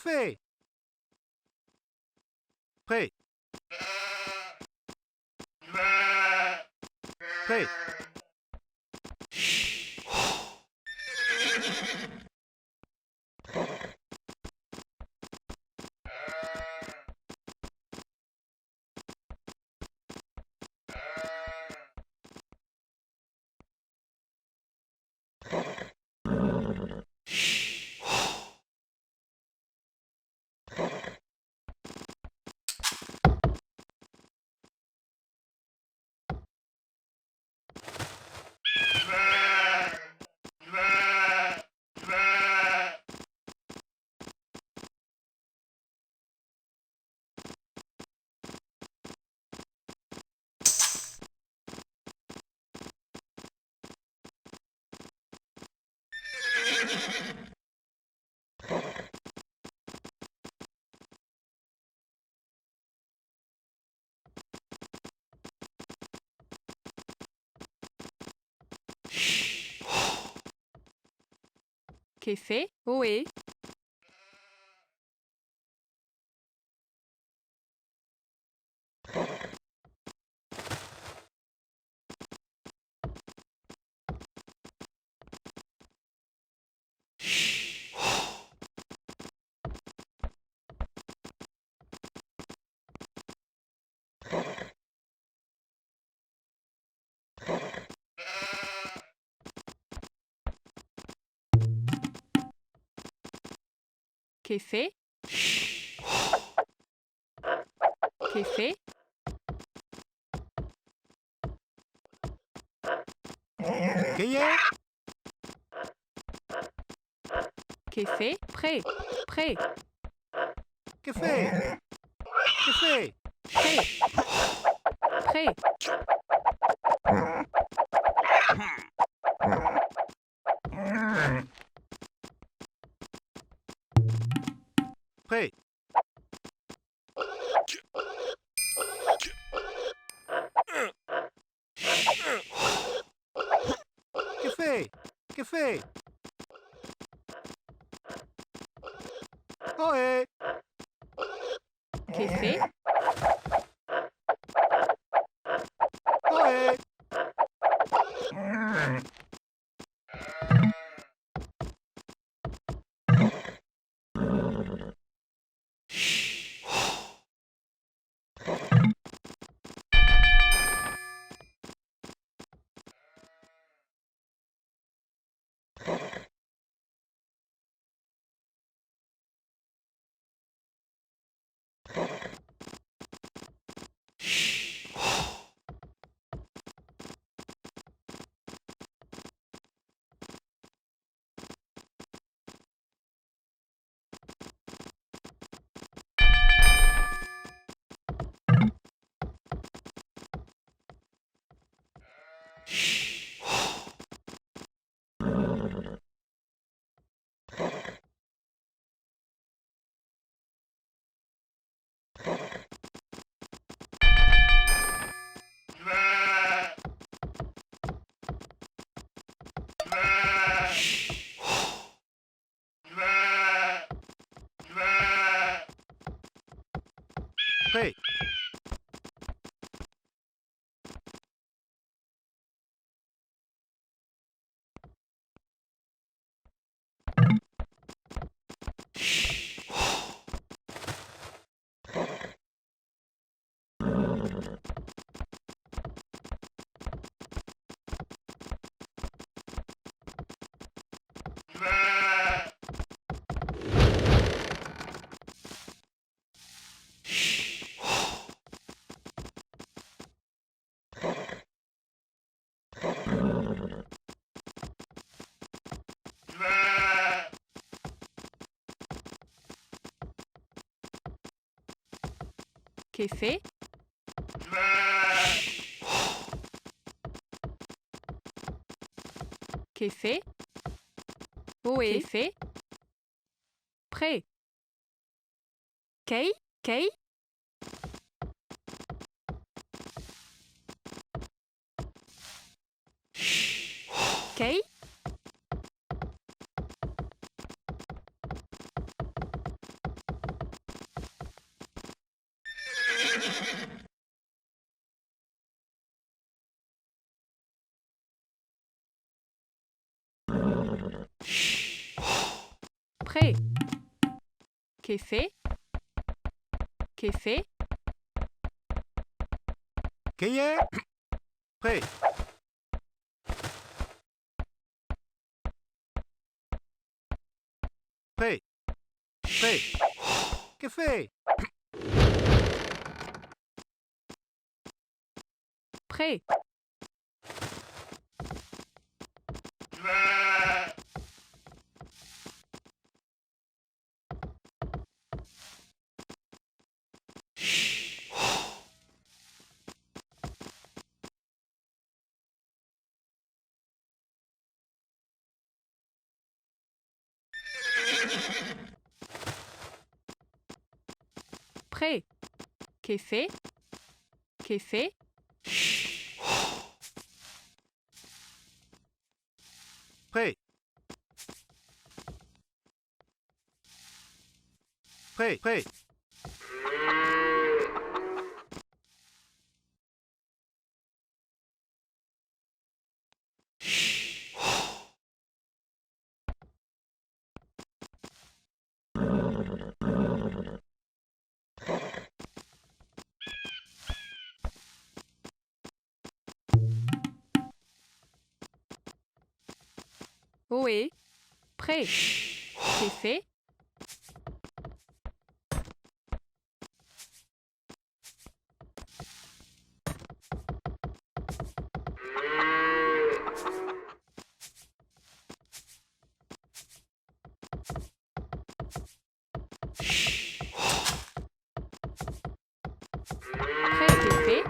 fait? Prêt. Prêt. Qu'est fait? Ohé. Qu'est fait? Qu'est fait? Qu'est Qu'est fait? Prêt. Prêt. Qu'est fait? Qu'est fait? Prêt. Prêt. Prêt. Qu'est fait? Qu'est fait? Ohé. Qu'est fait? Ohé. Prêt. Qu'est fait? Qu'est fait? Ohé. Qu'est fait? Prêt. Kei? Kei? Kei? Prêt. Qu'est fait. Qu'est fait. Qu'est est? Prêt. Prêt. Prêt. Qu'est fait? Prêt. Prêt. Qu'est fait. Qu'est fait. Prêt. Prêt. Prêt. Ohé. Prêt. Qu'est fait. Prêt. Qu'est fait.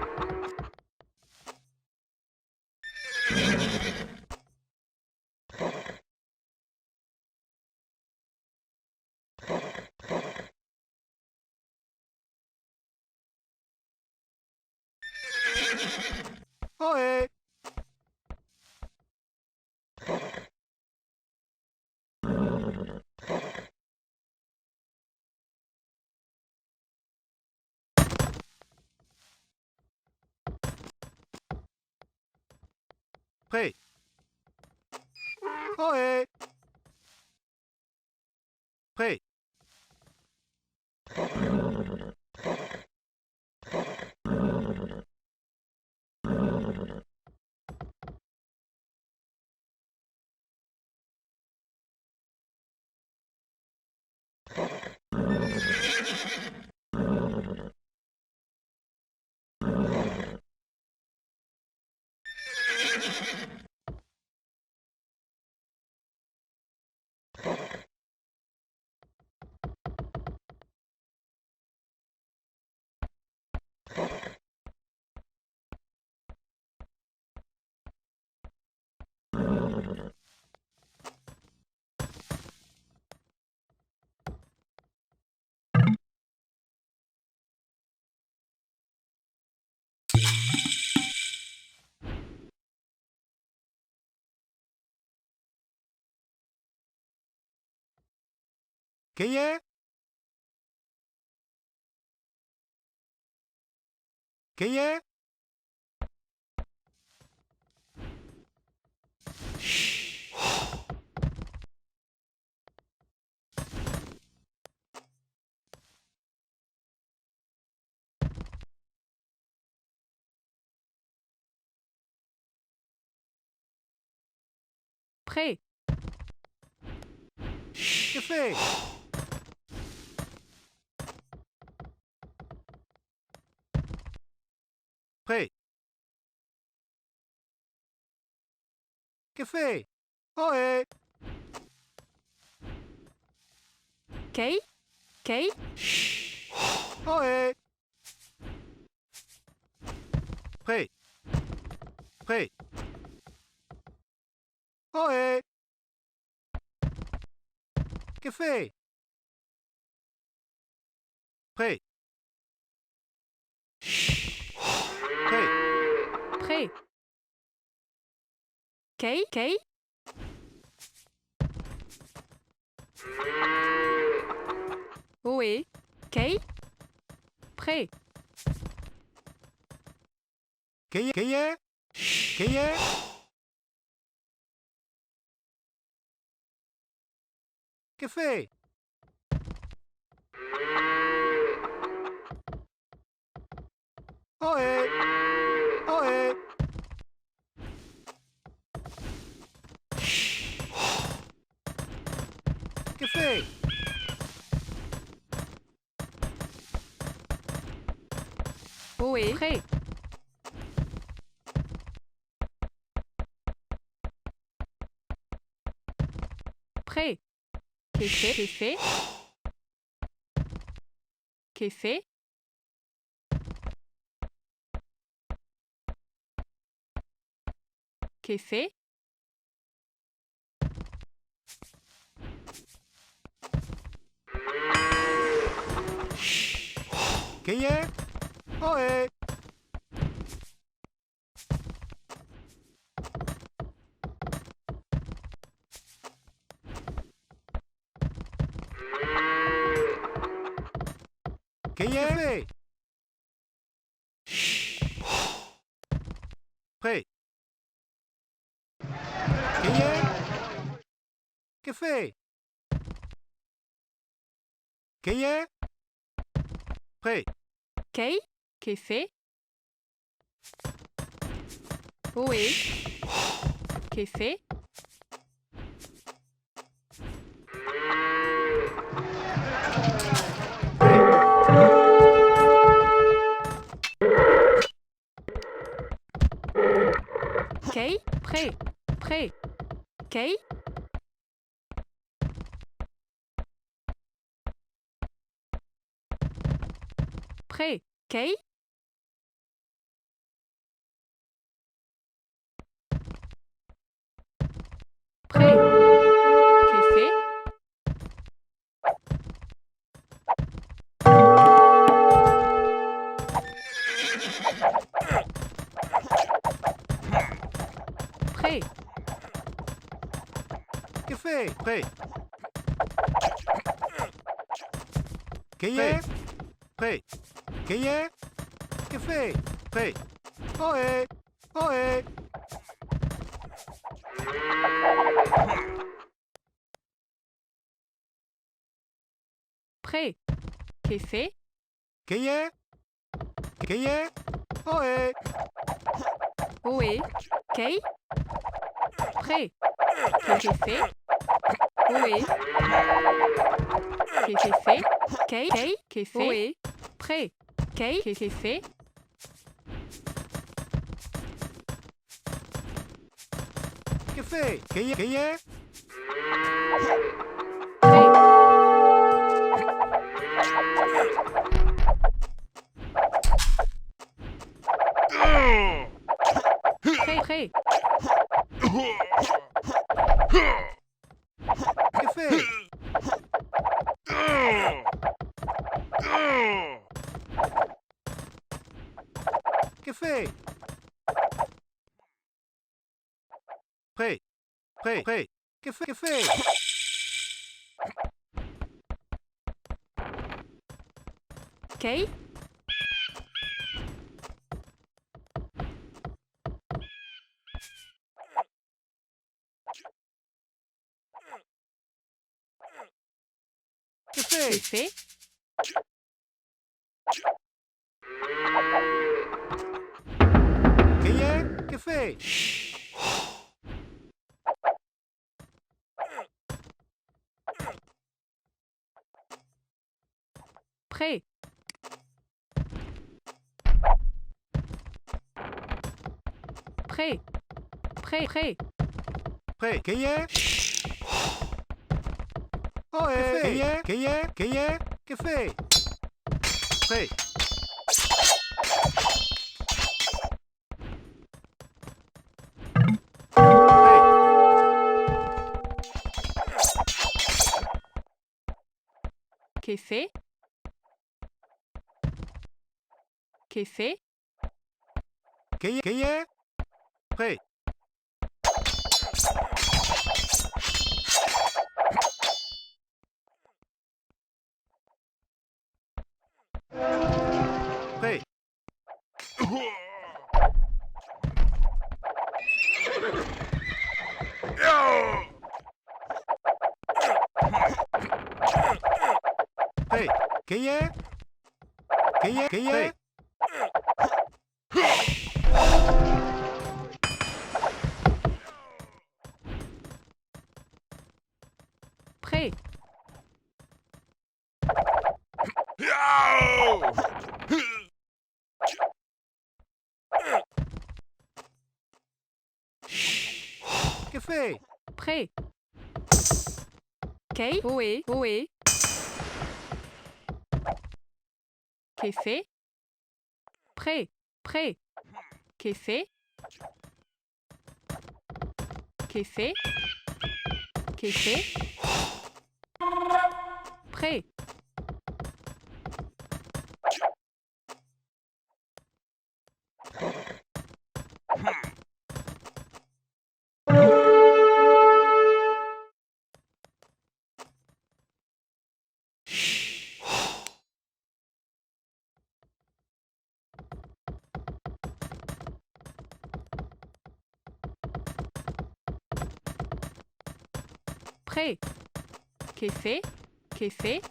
Ohé. Prêt. Ohé. Prêt. Qu'est est? Qu'est est? Prêt. Qu'est fait? Prêt. Qu'est fait? Ohé. Kei. Kei. Ohé. Prêt. Prêt. Ohé. Qu'est fait? Prêt. Prêt. Prêt. Kei. Kei. Ohé. Kei. Prêt. Qu'est est? Qu'est est? Que fait? Ohé! Ohé! Que fait? Ohé, prêt. Prêt. Que fait? Que fait? Que fait? Que fait? Que y est? Ohé! Que y est? Prêt. Que y est? Que fait? Que y est? Prêt. Kei? Que fait? Ohé. Que fait? Kei? Prêt. Prêt. Kei? Prêt. Kei? Prêt. Que fait? Prêt. Que fait? Prêt. Que y est? Prêt. Que y est? Que fait? Prêt. Ohé! Ohé! Prêt. Que fait? Que y est? Que y est? Ohé! Ohé. Kei? Prêt. Que fait? Ohé. Que fait? Kei? Kei? Que fait? Ohé. Prêt. Kei? Que fait? Que fait? Que y est? Que y est? Prêt. Prêt. Que fait? Que fait? Prêt. Prêt. Prêt. Que fait? Que fait? Kei? Que Que fait? fait? Que y est? Que fait? Prêt. Prêt. Prêt. Prêt. Prêt. Que y est? Ohé! Que y est? Que y est? Que y est? Que fait? Prêt. Que fait? Que fait? Que y est? Prêt. Prêt. Qu'est-ce que Prêt. que fait? Prêt. Ok. Oui. Oui. Qu'est fait? Prêt. Prêt. Qu'est fait? Qu'est fait? Qu'est fait? Prêt. Prêt. Qu'est fait? Qu'est fait?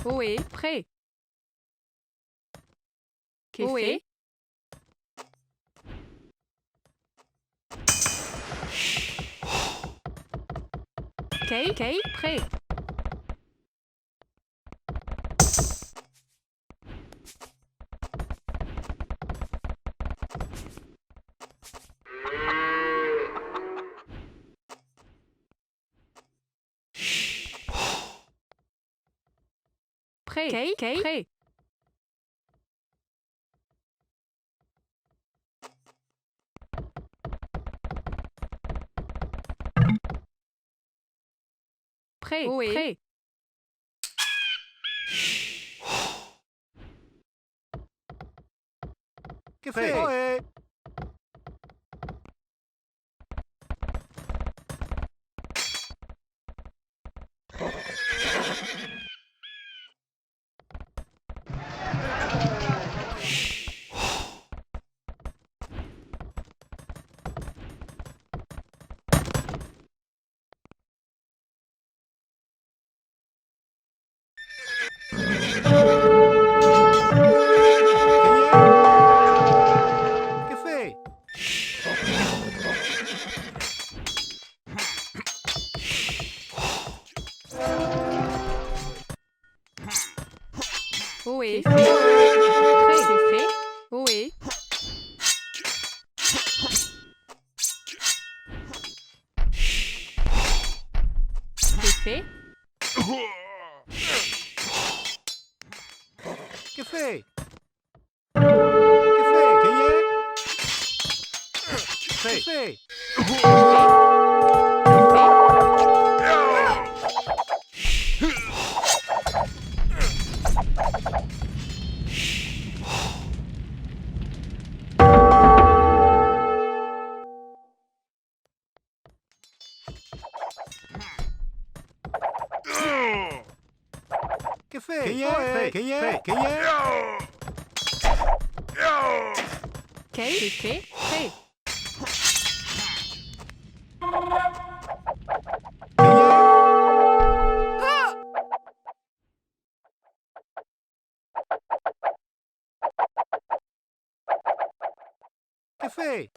Oui. Prêt. Qu'est fait? Ok. Prêt. Prêt. Prêt. Prêt. Oui. Prêt. Que fait? Que fait? Oui. Prêt. Qu'est fait? Oui. Qu'est fait? Que fait? Que fait? Que fait? Qu'est fait? Prêt. Que fait?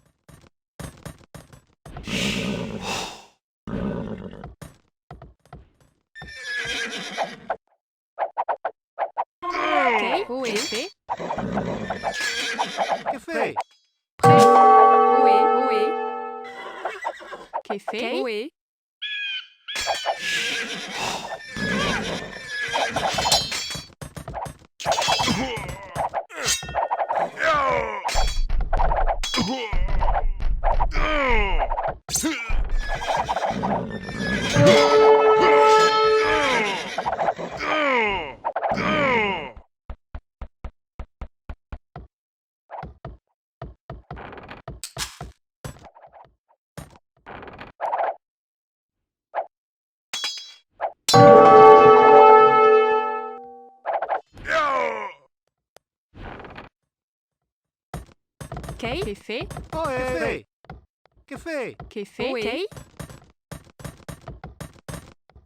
Ok. Oui. Fait. Que fait? Prêt. Oui. Oui. Qu'est fait? Oui. Qu'est fait? Ohé. Qu'est fait? Qu'est fait? Kay.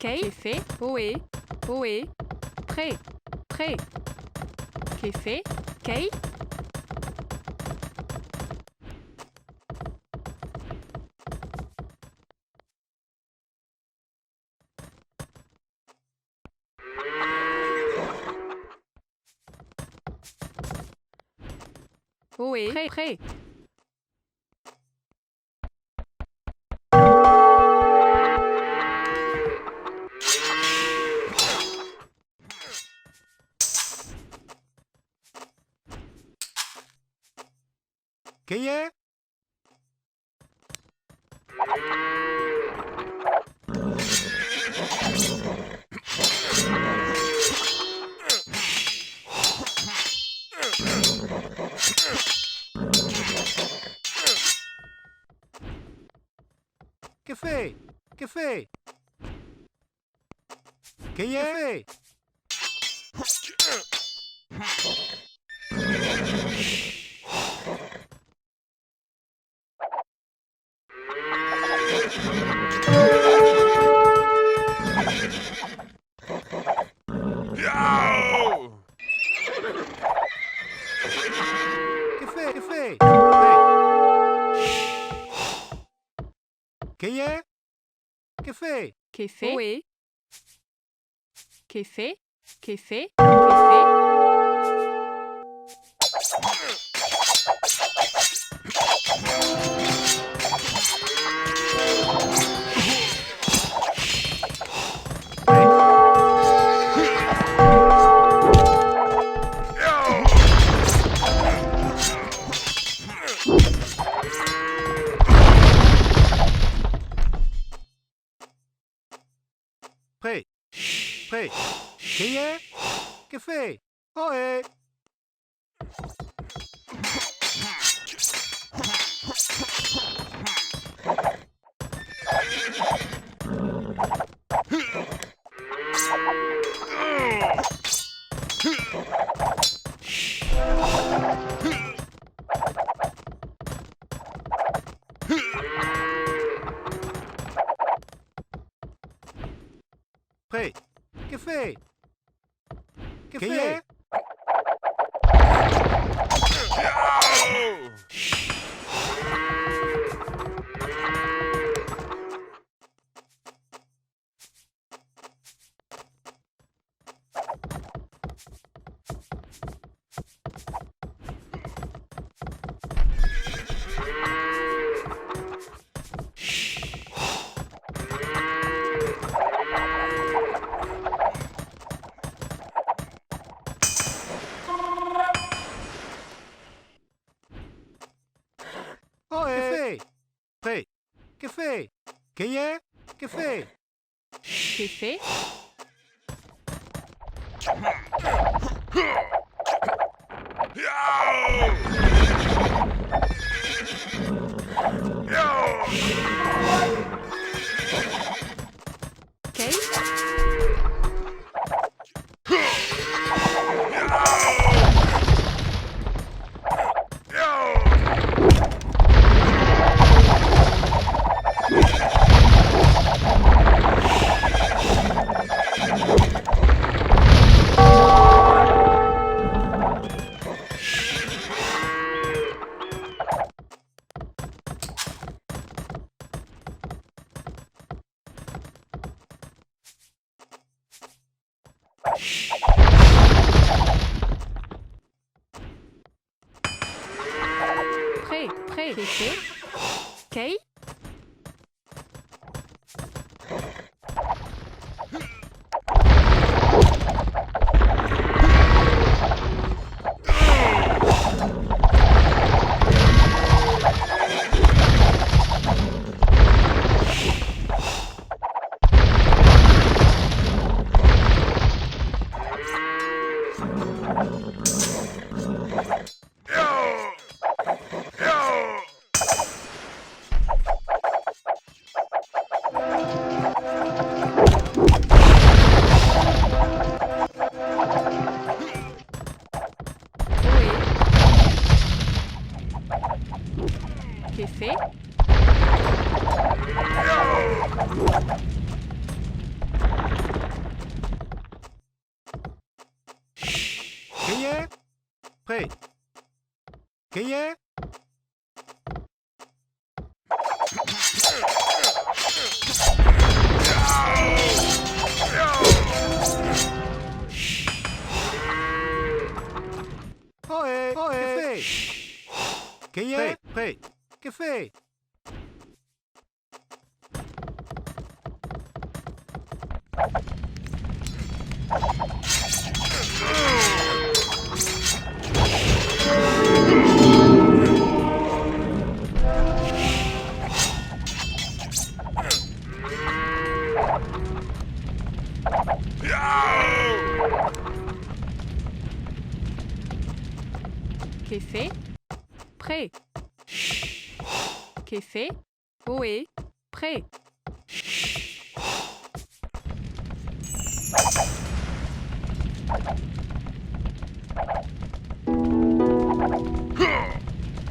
Kay. Qu'est fait? Ohé. Ohé. Prêt. Prêt. Qu'est fait? Kay. Ohé. Prêt. Prêt. Qu'est-ce? Qu'est-ce fait? Qu'est-ce fait? Qu'est-ce fait? Qu'est-ce fait? Qu'est-ce fait? Qu'est-ce? Qu'est-ce fait? Qu'est fait? Ohé. Qu'est fait? Qu'est fait? Qu'est fait? Prêt. Prêt. Qu'est-ce? Qu'est-ce fait? Ohé. Prêt. Qu'est-ce fait? Qu'est-ce fait? Ohé. Prêt. Qu'est-ce fait? Qu'est-ce? Qu'est-ce fait? Qu'est fait? Kay. Prêt. Prêt. Qu'est fait? Kay. Qu'est fait? Gagné. Prêt. Gagné. Ohé, ohé. Qu'est-ce que c'est? Gagné. Prêt. Qu'est-ce que c'est? Qu'est fait? Prêt. Qu'est fait? Oui. Prêt.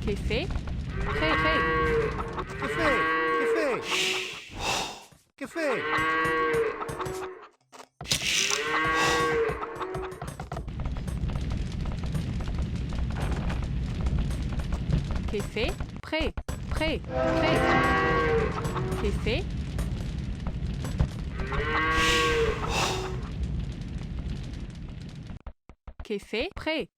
Qu'est fait? Prêt, prêt. Qu'est-ce que c'est? Qu'est-ce que c'est? Qu'est fait? Prêt, prêt, prêt. Qu'est fait? Qu'est fait? Prêt.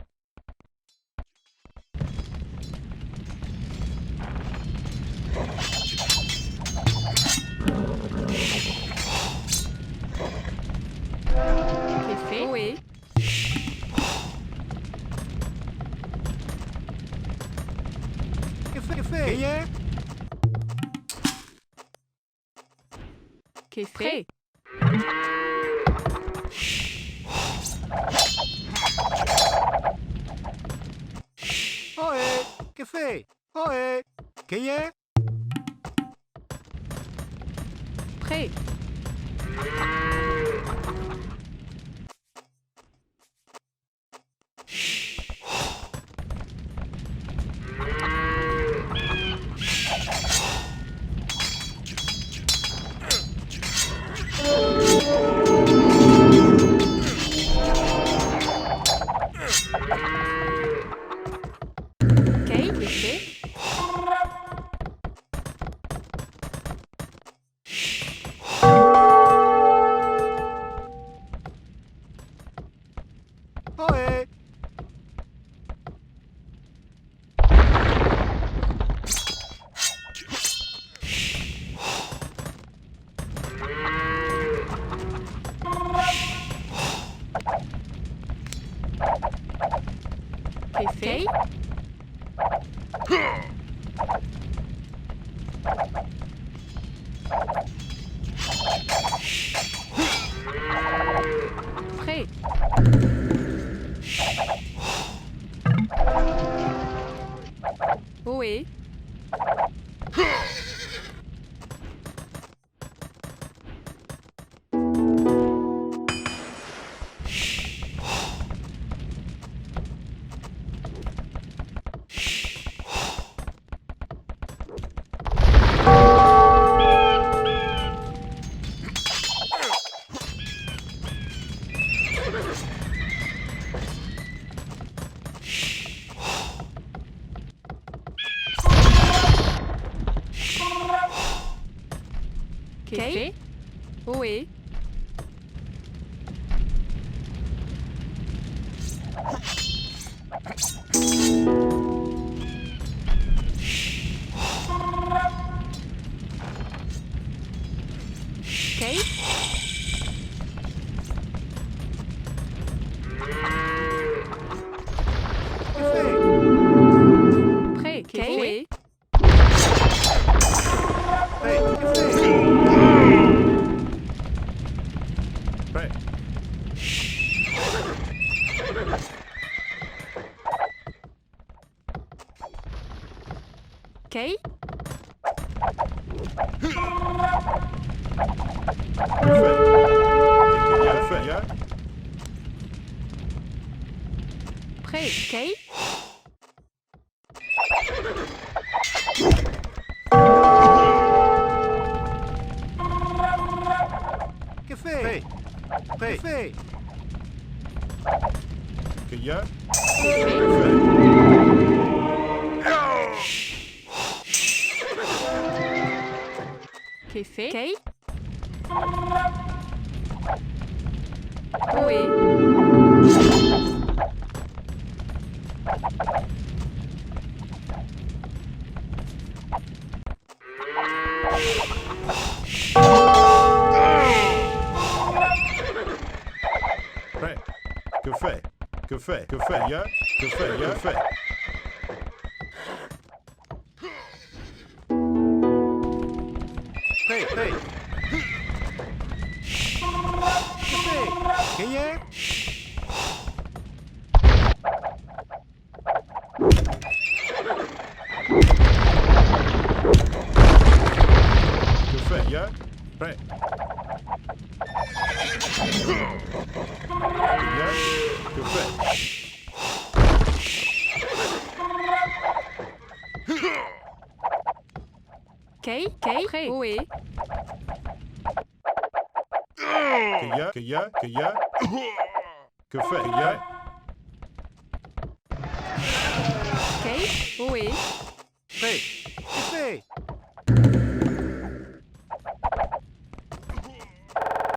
Qu'est fait? Oui. Qu'est-ce que c'est? Gagné. Qu'est fait? Ohé. Qu'est-ce que c'est? Ohé. Gagné. Prêt. Qu'est fait? Ohé. Qu'est fait? Prêt. Oui. Qu'est fait? Oui. Qu'est? Prêt. Qu'est oui. Prêt. Qu'est-ce que c'est? Prêt. Qu'est? Prêt. Qu'est? Prêt. Que fait? Que y a? Que fait? Que? Oui. Prêt. Que fait? Que fait? Que fait? Y a? Que fait? Que fait? Prêt. Prêt. Que fait? Que y a? Que fait? Y a? Prêt. Y a? Que fait? Que? Que? Prêt. Oui. Que y a? Que y a? Que y a? Que fait? Y a? Que? Oui. Prêt. Que fait?